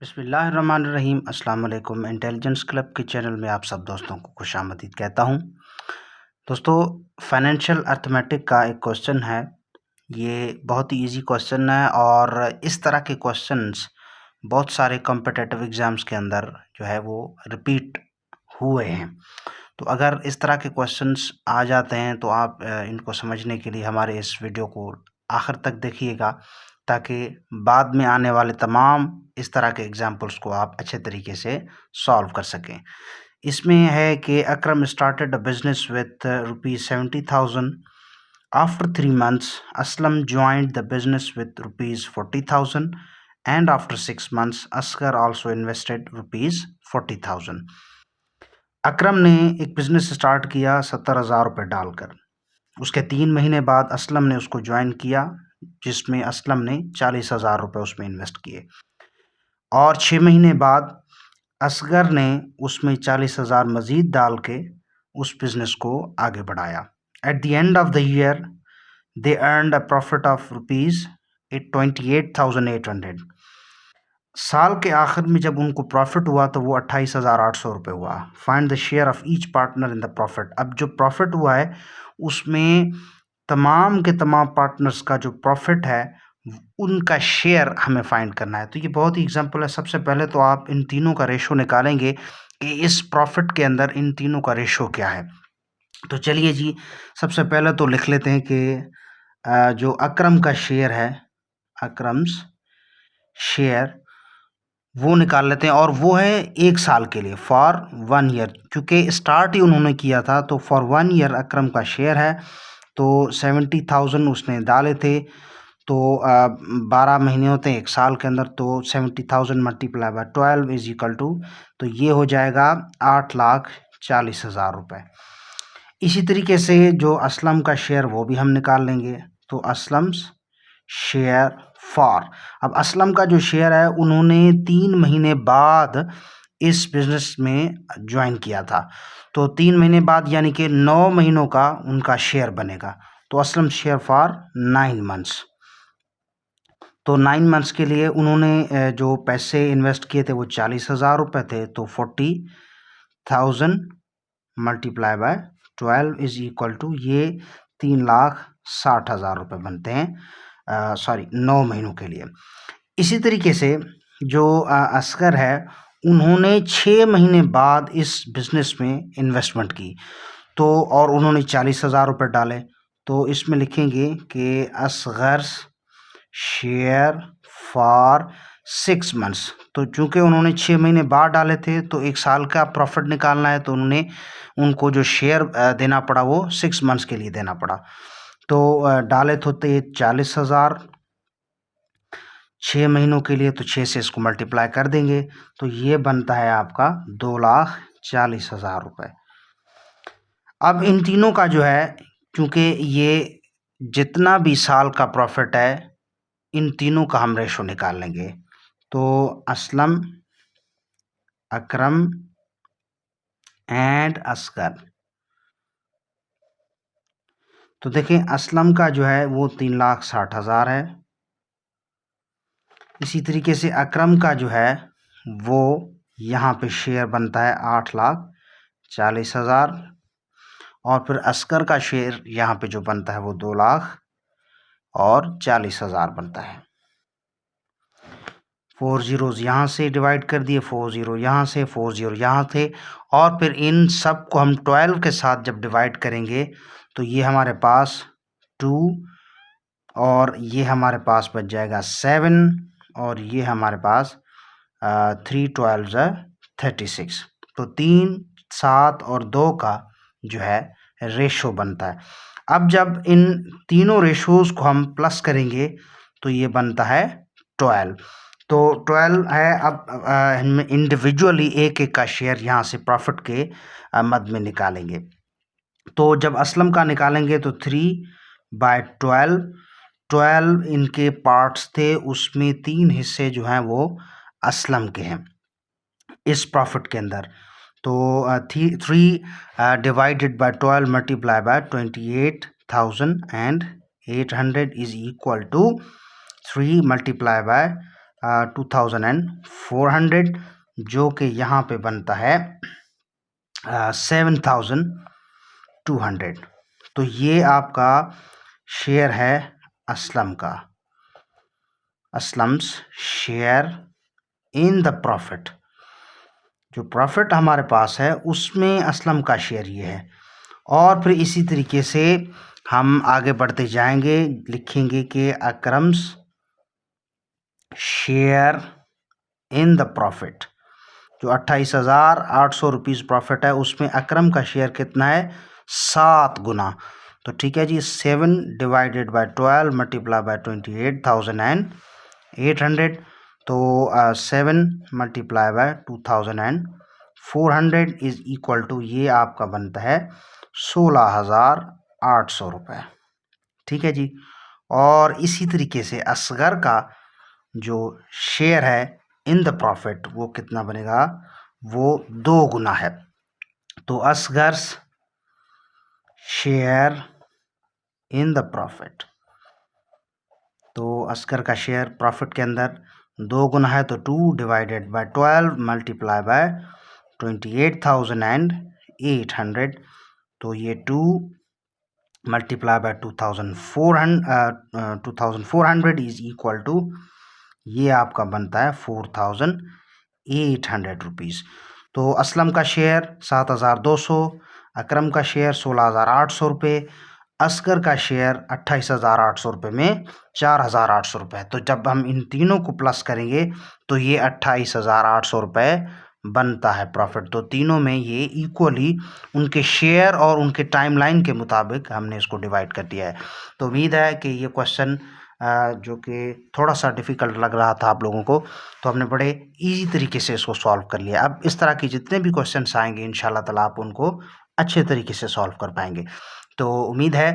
बिस्मिल्लाहिर्रहमानिर्रहीम। अस्सलाम वालेकुम। इंटेलिजेंस क्लब के चैनल में आप सब दोस्तों को खुशामदीद कहता हूँ। दोस्तों, फाइनेंशियल अर्थमेटिक का एक क्वेश्चन है। ये बहुत ही इजी क्वेश्चन है और इस तरह के क्वेश्चंस बहुत सारे कॉम्पिटिटिव एग्ज़ाम्स के अंदर जो है वो रिपीट हुए हैं। तो अगर इस तरह के क्वेश्चंस आ जाते हैं तो आप इनको समझने के लिए हमारे इस वीडियो को आखिर तक देखिएगा, ताकि बाद में आने वाले तमाम इस तरह के एग्जाम्पल्स को आप अच्छे तरीके से सॉल्व कर सकें। इसमें है कि Akram started a business with ₹70,000। After 3 months, Aslam joined the business with ₹40,000, and after 6 months, Asghar also invested ₹40,000। अकरम ने एक बिज़नेस स्टार्ट किया 70,000 रुपये डालकर। उसके 3 महीने बाद असलम ने उसको ज्वाइन किया, जिसमें असलम ने 40,000 रुपये उसमें इन्वेस्ट किए, और 6 महीने बाद असगर ने उसमें 40,000 मज़ीद डाल के उस बिज़नेस को आगे बढ़ाया। At the end of the year they earned a profit of ₹28,800। साल के आखिर में जब उनको प्रॉफिट हुआ तो वो 28,800 रुपये हुआ। Find the share of each partner in the profit. अब जो प्रॉफिट हुआ है उसमें तमाम के तमाम पार्टनर्स का जो प्रॉफिट है उनका शेयर हमें फाइंड करना है। तो ये बहुत ही एग्जांपल है। सबसे पहले तो आप इन तीनों का रेशो निकालेंगे कि इस प्रॉफिट के अंदर इन तीनों का रेशो क्या है। तो चलिए जी, सबसे पहले तो लिख लेते हैं कि जो अकरम का शेयर है, अकरम्स शेयर, वो निकाल लेते हैं, और वो है 1 साल के लिए, फॉर 1 ईयर, क्योंकि स्टार्ट ही उन्होंने किया था। तो फॉर 1 ईयर अकरम का शेयर है। तो 70,000 उसने डाले थे, तो 12 महीने होते हैं 1 साल के अंदर, तो 70,000 multiply by 12 is equal to, तो ये हो जाएगा 8,40,000 रुपये। इसी तरीके से जो असलम का शेयर वो भी हम निकाल लेंगे। तो असलम्स शेयर फॉर, अब असलम का जो शेयर है उन्होंने 3 महीने बाद इस बिज़नेस में ज्वाइन किया था, तो 3 महीने बाद यानी कि 9 महीनों का उनका शेयर बनेगा। तो असलम शेयर फॉर 9 मंथ्स। तो 9 मंथ्स के लिए उन्होंने जो पैसे इन्वेस्ट किए थे वो 40,000 रुपये थे, तो 40,000 multiply by 12 is equal to, ये 3,60,000 रुपये बनते हैं, सॉरी 9 महीनों के लिए। इसी तरीके से जो असगर है उन्होंने 6 महीने बाद इस बिज़नेस में इन्वेस्टमेंट की, तो और उन्होंने 40,000 रुपये डाले। तो इसमें लिखेंगे कि असगर शेयर फॉर 6 मंथ्स। तो चूँकि उन्होंने 6 महीने बाद डाले थे तो 1 साल का प्रॉफिट निकालना है, तो उन्होंने उनको जो शेयर देना पड़ा वो 6 मंथ्स के लिए देना पड़ा। तो डाले थे 40,000 6 महीनों के लिए, तो 6 से इसको मल्टीप्लाई कर देंगे, तो ये बनता है आपका 2,40,000 रुपये। अब इन तीनों का जो है, क्योंकि ये जितना भी साल का प्रॉफिट है इन तीनों का हम रेशो निकाल लेंगे। तो असलम, अकरम एंड असगर, तो देखें असलम का जो है वो 3,60,000 है। इसी तरीके से अकरम का जो है वो यहाँ पे शेयर बनता है 8,40,000, और फिर असगर का शेयर यहाँ पे जो बनता है वो 2,40,000 बनता है। 4 ज़ीरोज़ यहाँ से डिवाइड कर दिए, 4 ज़ीरो यहाँ से, 4 ज़ीरो यहाँ थे, और फिर इन सब को हम 12 के साथ जब डिवाइड करेंगे तो ये हमारे पास 2, और ये हमारे पास बच जाएगा 7, और ये हमारे पास 3 12 36। तो 3, 7 और 2 का जो है रेशो बनता है। अब जब इन तीनों रेशोज़ को हम प्लस करेंगे तो ये बनता है 12। तो 12 है। अब हम इंडिविजुअली एक एक का शेयर यहाँ से प्रॉफिट के मद में निकालेंगे। तो जब असलम का निकालेंगे तो 3/12, 12 इनके पार्ट्स थे, उसमें 3 हिस्से जो हैं वो असलम के हैं इस प्रॉफिट के अंदर। तो 3 divided by 12 multiply by 28,800 is equal to 3 multiply by 2400, जो कि यहाँ पे बनता है 7200। तो ये आपका शेयर है असलम का, Aslam's share in the profit. जो प्रॉफिट हमारे पास है उसमें असलम का शेयर ये है। और फिर इसी तरीके से हम आगे बढ़ते जाएंगे, लिखेंगे कि अकरम्स शेयर इन द प्रॉफिट। जो 28,800 रुपीज़ प्रॉफिट है उसमें अकरम का शेयर कितना है? 7 गुना। तो ठीक है जी, 7 डिवाइडेड बाय 12 मल्टीप्लाई बाय 28,800। तो 7 multiply by 2,400 is equal to, ये आपका बनता है 16,800 रुपये। ठीक है जी। और इसी तरीके से असगर का जो शेयर है इन द प्रॉफिट वो कितना बनेगा? वो 2 गुना है। तो असगर्स शेयर इन द प्रॉफिट, तो असगर का शेयर प्रॉफिट के अंदर 2 गुना है। तो 2 डिवाइडेड बाय 12 मल्टीप्लाई बाय 28,800। तो ये 2 multiply by 2,400 is equal to, ये आपका बनता है 4,800 रुपीज़। तो असलम का शेयर 7,200, अकरम का शेयर 16,800 रुपये, असगर का शेयर 28,800 रुपये में 4,800 रुपये। तो जब हम इन तीनों को प्लस करेंगे तो ये 28,800 रुपये बनता है प्रॉफिट। तो तीनों में ये इक्वली उनके शेयर और उनके टाइमलाइन के मुताबिक हमने इसको डिवाइड कर दिया है। तो उम्मीद है कि ये क्वेश्चन जो कि थोड़ा सा डिफ़िकल्ट लग रहा था आप लोगों को, तो हमने बड़े इजी तरीके से इसको सॉल्व कर लिया। अब इस तरह के जितने भी क्वेश्चंस आएंगे इंशाल्लाह ताला आप उनको अच्छे तरीके से सॉल्व कर पाएंगे। तो उम्मीद है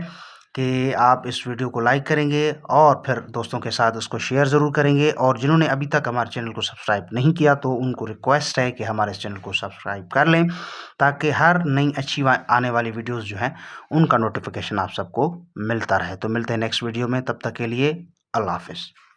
कि आप इस वीडियो को लाइक करेंगे और फिर दोस्तों के साथ इसको शेयर ज़रूर करेंगे। और जिन्होंने अभी तक हमारे चैनल को सब्सक्राइब नहीं किया तो उनको रिक्वेस्ट है कि हमारे इस चैनल को सब्सक्राइब कर लें, ताकि हर नई अच्छी आने वाली वीडियोस जो हैं उनका नोटिफिकेशन आप सबको मिलता रहे। तो मिलते हैं नेक्स्ट वीडियो में, तब तक के लिए अल्लाह हाफ़िज़।